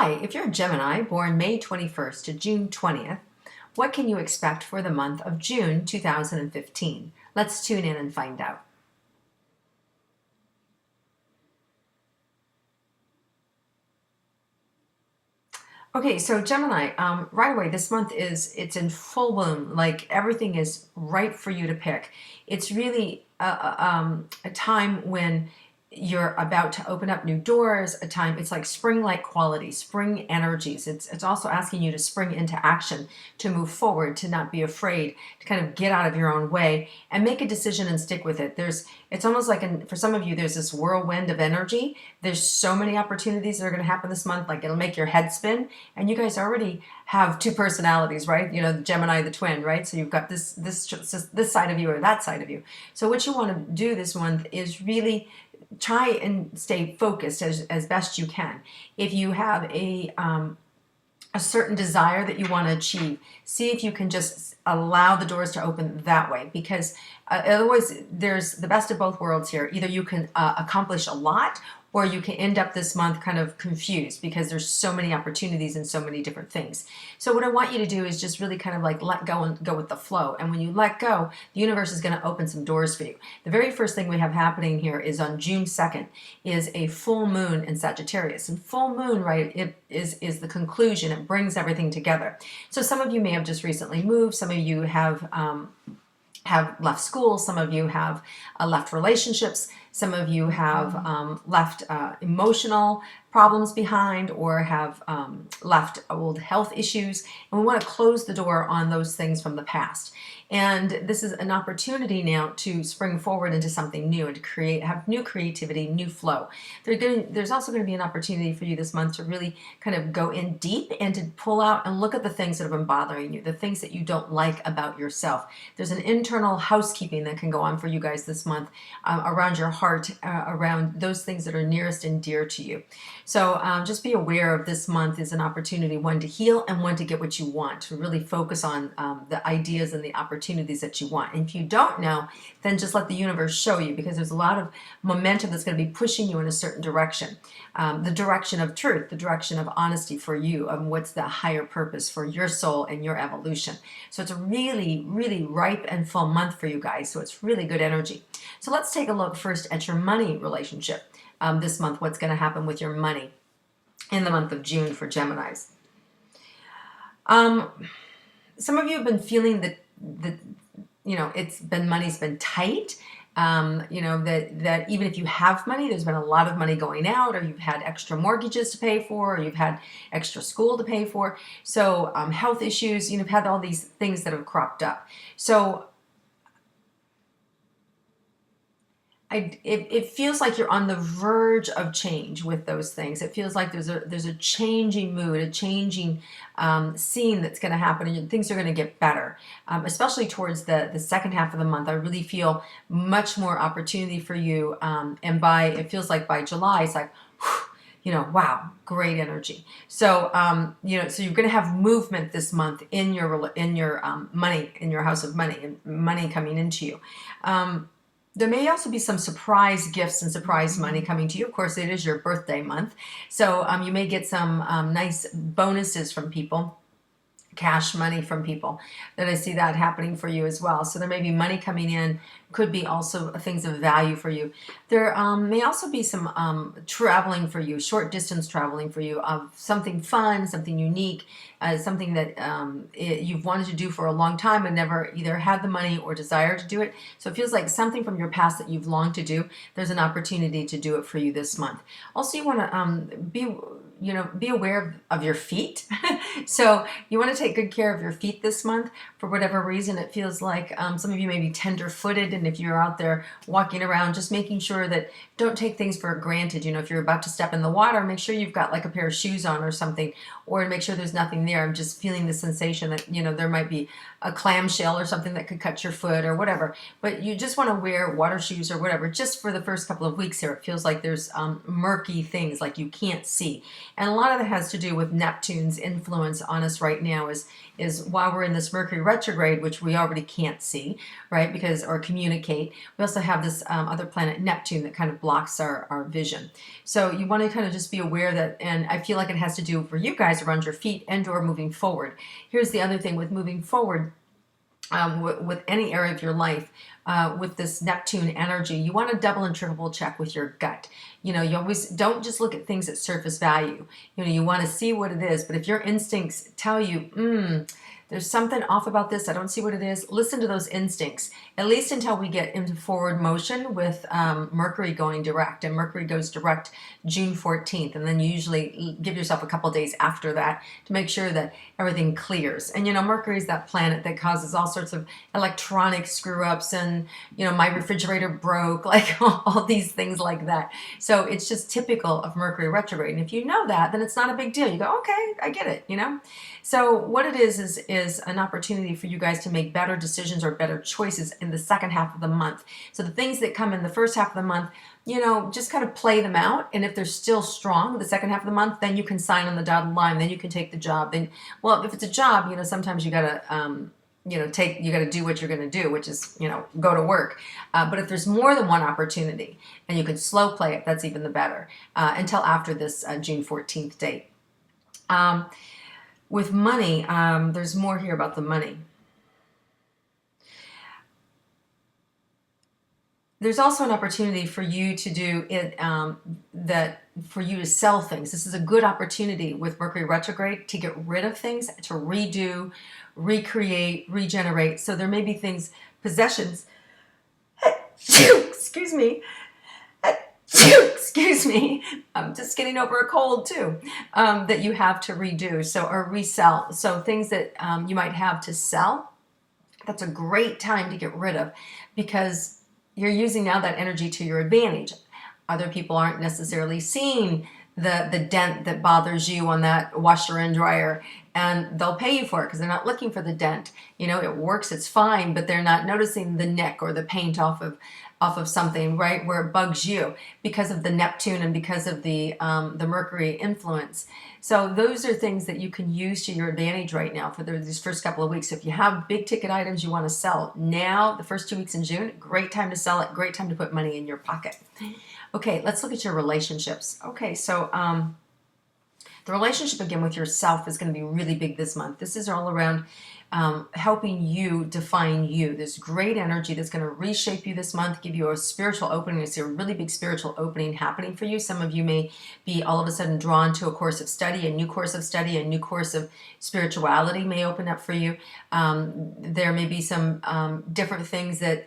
Hi, if you're a Gemini born May 21st to June 20th, what can you expect for the month of June 2015? Let's tune in and find out. Okay, so Gemini, right away, this month it's in full bloom. Like everything is ripe for you to pick. It's really a time when you're about to open up new doors, a time, it's like spring-like quality, spring energies. It's also asking you to spring into action, to move forward, to not be afraid, to kind of get out of your own way and make a decision and stick with it. It's almost like, for some of you, there's this whirlwind of energy. There's so many opportunities that are going to happen this month, like it'll make your head spin. And you guys already have two personalities, right? You know, the Gemini, the twin, right? So you've got this side of you or that side of you. So what you want to do this month is really try and stay focused as best you can. If you have a certain desire that you want to achieve, see if you can just allow the doors to open that way, because otherwise there's the best of both worlds here. Either you can accomplish a lot, or you can end up this month kind of confused because there's so many opportunities and so many different things. So what I want you to do is just really kind of like let go and go with the flow. And when you let go, the universe is going to open some doors for you. The very first thing we have happening here is on June 2nd is a full moon in Sagittarius. And full moon, right, it is the conclusion. It brings everything together. So some of you may have just recently moved. Some of you have left school. Some of you have left relationships. Some of you have left emotional problems behind, or have left old health issues. And we want to close the door on those things from the past. And this is an opportunity now to spring forward into something new and to have new creativity, new flow. There's also going to be an opportunity for you this month to really kind of go in deep and to pull out and look at the things that have been bothering you, the things that you don't like about yourself. There's an internal housekeeping that can go on for you guys this month around your heart, around those things that are nearest and dear to you. So just be aware of this month is an opportunity, one to heal and one to get what you want, to really focus on the ideas and the opportunities that you want. And if you don't know, then just let the universe show you, because there's a lot of momentum that's going to be pushing you in a certain direction. The direction of truth, the direction of honesty for you, and what's the higher purpose for your soul and your evolution. So it's a really, really ripe and full month for you guys. So it's really good energy. So let's take a look first at your money relationship this month. What's going to happen with your money in the month of June for Geminis? Some of you have been feeling that you know, money's been tight. You know, that even if you have money, there's been a lot of money going out, or you've had extra mortgages to pay for, or you've had extra school to pay for. So health issues, you've had all these things that have cropped up. So it feels like you're on the verge of change with those things. It feels like there's a changing mood, a changing scene that's going to happen, and things are going to get better, especially towards the second half of the month. I really feel much more opportunity for you, and it feels like by July, it's like, whew, wow, great energy. So, so you're going to have movement this month in your money, in your house of money, and money coming into you. There may also be some surprise gifts and surprise money coming to you. Of course, it is your birthday month. So you may get some nice bonuses from people, cash money from people. Then I see that happening for you as well. So there may be money coming in, could be also things of value for you. There may also be some traveling for you, short distance traveling for you, of something fun, something unique, something that you've wanted to do for a long time and never either had the money or desire to do it. So it feels like something from your past that you've longed to do, there's an opportunity to do it for you this month. Also, you want to be aware of your feet. So you want to take good care of your feet this month. For whatever reason, it feels like some of you may be tender-footed, and if you're out there walking around, just making sure that don't take things for granted. If you're about to step in the water, make sure you've got like a pair of shoes on or something, or make sure there's nothing there. I'm just feeling the sensation that, there might be a clamshell or something that could cut your foot or whatever. But you just want to wear water shoes or whatever, just for the first couple of weeks here. It feels like there's murky things, like you can't see. And a lot of that has to do with Neptune's influence on us right now is while we're in this Mercury retrograde, which we already can't see, right, because or communicate. We also have this other planet, Neptune, that kind of blocks our vision. So you want to kind of just be aware that, and I feel like it has to do for you guys around your feet and or moving forward. Here's the other thing with moving forward. With any area of your life, with this Neptune energy, you want to double and triple check with your gut. You always don't just look at things at surface value. You want to see what it is, but if your instincts tell you, there's something off about this, I don't see what it is, listen to those instincts, at least until we get into forward motion with Mercury going direct. And Mercury goes direct June 14th, and then you usually give yourself a couple days after that to make sure that everything clears. And Mercury is that planet that causes all sorts of electronic screw-ups, and my refrigerator broke, like all these things like that. So it's just typical of Mercury retrograde. And if you know that, then it's not a big deal. You go, okay, I get it, So what it is an opportunity for you guys to make better decisions or better choices in the second half of the month. So the things that come in the first half of the month, just kind of play them out. And if they're still strong the second half of the month, then you can sign on the dotted line. Then you can take the job. Then, well, if it's a job, sometimes you gotta, you gotta do what you're gonna do, which is, go to work. But if there's more than one opportunity and you can slow play it, that's even the better until after this June 14th date. With money, there's more here about the money. There's also an opportunity for you to do it, for you to sell things. This is a good opportunity with Mercury retrograde to get rid of things, to redo, recreate, regenerate. So there may be things, possessions, excuse me, excuse me, I'm just getting over a cold too, that you have to redo, or resell. So things that you might have to sell, that's a great time to get rid of, because you're using now that energy to your advantage. Other people aren't necessarily seeing the dent that bothers you on that washer and dryer, and they'll pay you for it because they're not looking for the dent. It works, it's fine, but they're not noticing the nick or the paint off of something, right, where it bugs you because of the Neptune and because of the Mercury influence. So those are things that you can use to your advantage right now for these first couple of weeks. If you have big ticket items you want to sell now, the first 2 weeks in June, great time to sell it, great time to put money in your pocket. Okay, let's look at your relationships. Okay, so the relationship again with yourself is going to be really big this month. This is all around helping you define you. This great energy that's going to reshape you this month, give you a spiritual opening. It's a really big spiritual opening happening for you. Some of you may be all of a sudden drawn to a course of study, a new course of study, a new course of spirituality may open up for you. There may be some different things that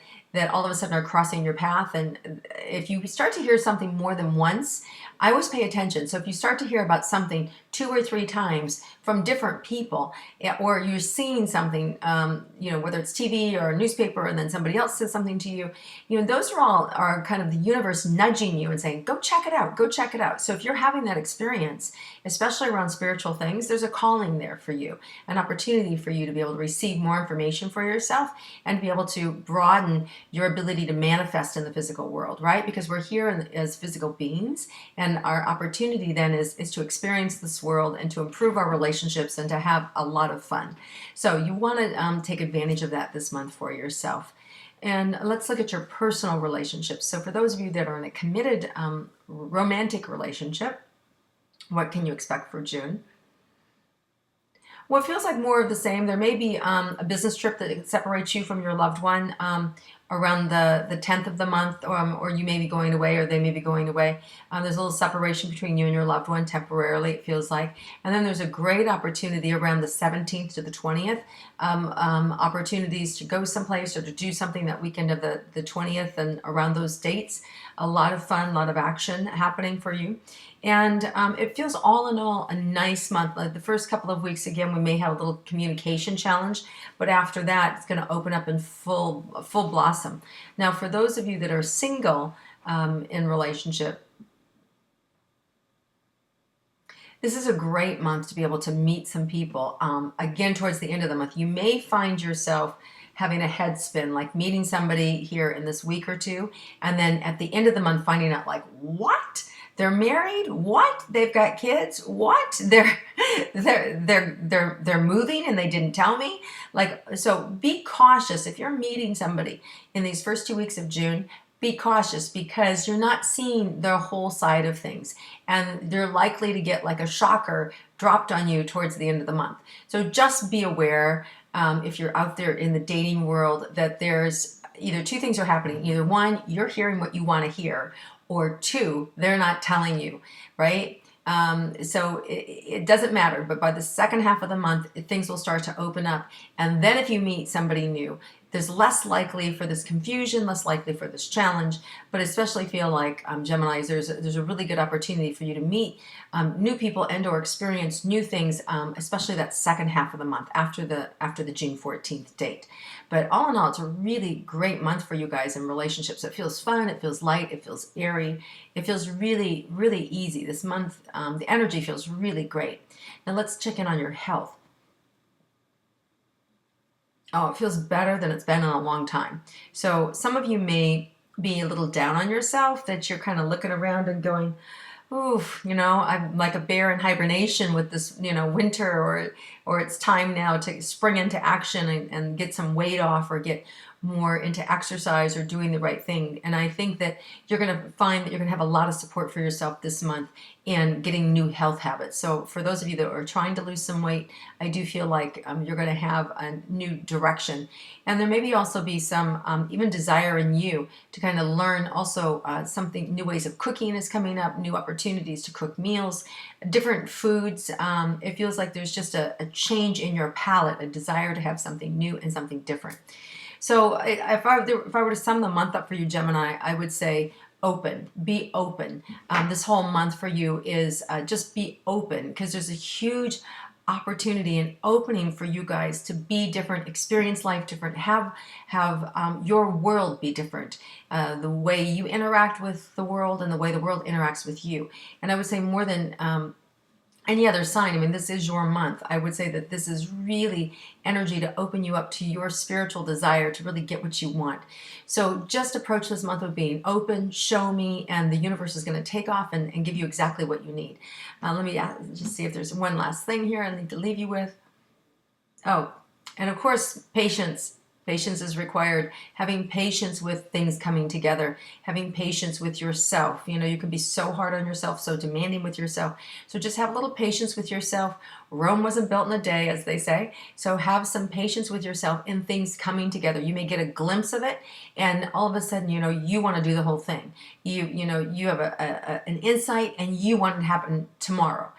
all of a sudden are crossing your path. And if you start to hear something more than once, I always pay attention. So if you start to hear about something 2 or 3 times from different people, or you're seeing something, whether it's TV or a newspaper, and then somebody else says something to you, those are kind of the universe nudging you and saying, go check it out, go check it out. So if you're having that experience, especially around spiritual things, there's a calling there for you, an opportunity for you to be able to receive more information for yourself and to be able to broaden your ability to manifest in the physical world, right? Because we're here as physical beings, and our opportunity then is to experience this world and to improve our relationships and to have a lot of fun. So you want to take advantage of that this month for yourself. And let's look at your personal relationships. So for those of you that are in a committed romantic relationship, what can you expect for June? Well, it feels like more of the same. There may be a business trip that separates you from your loved one around the 10th of the month, or you may be going away, or they may be going away. There's a little separation between you and your loved one temporarily, it feels like. And then there's a great opportunity around the 17th to the 20th, opportunities to go someplace or to do something that weekend of the 20th and around those dates. A lot of fun, a lot of action happening for you. And it feels all in all a nice month. Like the first couple of weeks, again, we may have a little communication challenge, but after that, it's going to open up in full blossom. Now, for those of you that are single in relationship, this is a great month to be able to meet some people. Again, towards the end of the month, you may find yourself having a head spin, like meeting somebody here in this week or two, and then at the end of the month finding out like, what? They're married? What? They've got kids? What? They're moving and they didn't tell me? Like, so be cautious if you're meeting somebody in these first 2 weeks of June. Be cautious because you're not seeing the whole side of things, and you're likely to get like a shocker dropped on you towards the end of the month. So just be aware, if you're out there in the dating world, that there's either two things are happening. Either one, you're hearing what you want to hear, or two, they're not telling you, right? So it doesn't matter, but by the second half of the month, things will start to open up. And then if you meet somebody new, there's less likely for this confusion, less likely for this challenge, but especially feel like Geminis, there's a really good opportunity for you to meet new people and or experience new things, especially that second half of the month after the June 14th date. But all in all, it's a really great month for you guys in relationships. It feels fun, it feels light, it feels airy, it feels really, really easy. This month, the energy feels really great. Now let's check in on your health. Oh, it feels better than it's been in a long time. So some of you may be a little down on yourself, that you're kind of looking around and going, oof, I'm like a bear in hibernation with this, winter, or it's time now to spring into action and get some weight off, or get more into exercise or doing the right thing. And I think that you're going to find that you're going to have a lot of support for yourself this month in getting new health habits. So for those of you that are trying to lose some weight, I do feel like you're going to have a new direction. And there may also be some even desire in you to kind of learn also something, new ways of cooking is coming up, new opportunities to cook meals, different foods. It feels like there's just a change in your palate, a desire to have something new and something different. So if I were to sum the month up for you, Gemini, I would say open. Be open. This whole month for you is just be open, because there's a huge opportunity and opening for you guys to be different, experience life different, have your world be different, the way you interact with the world and the way the world interacts with you. And I would say more than any other sign, I mean, this is your month. I would say that this is really energy to open you up to your spiritual desire to really get what you want. So just approach this month with being open, show me, and the universe is going to take off and give you exactly what you need. Let me just see if there's one last thing here I need to leave you with. Oh, and of course, patience. Patience is required. Having patience with things coming together. Having patience with yourself. You can be so hard on yourself, so demanding with yourself. So just have a little patience with yourself. Rome wasn't built in a day, as they say. So have some patience with yourself in things coming together. You may get a glimpse of it, and all of a sudden, you want to do the whole thing. You have an insight, and you want it to happen tomorrow.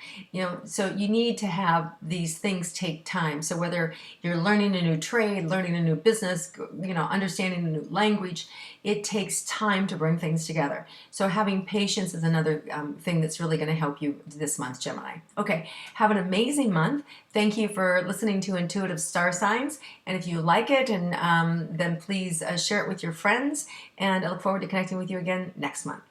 So you need to have these things take time. So whether you're learning a new trade, learning a new business, understanding a new language, it takes time to bring things together. So having patience is another thing that's really going to help you this month, Gemini. Okay, have an amazing month. Thank you for listening to Intuitive Star Signs. And if you like it, and then please share it with your friends. And I look forward to connecting with you again next month.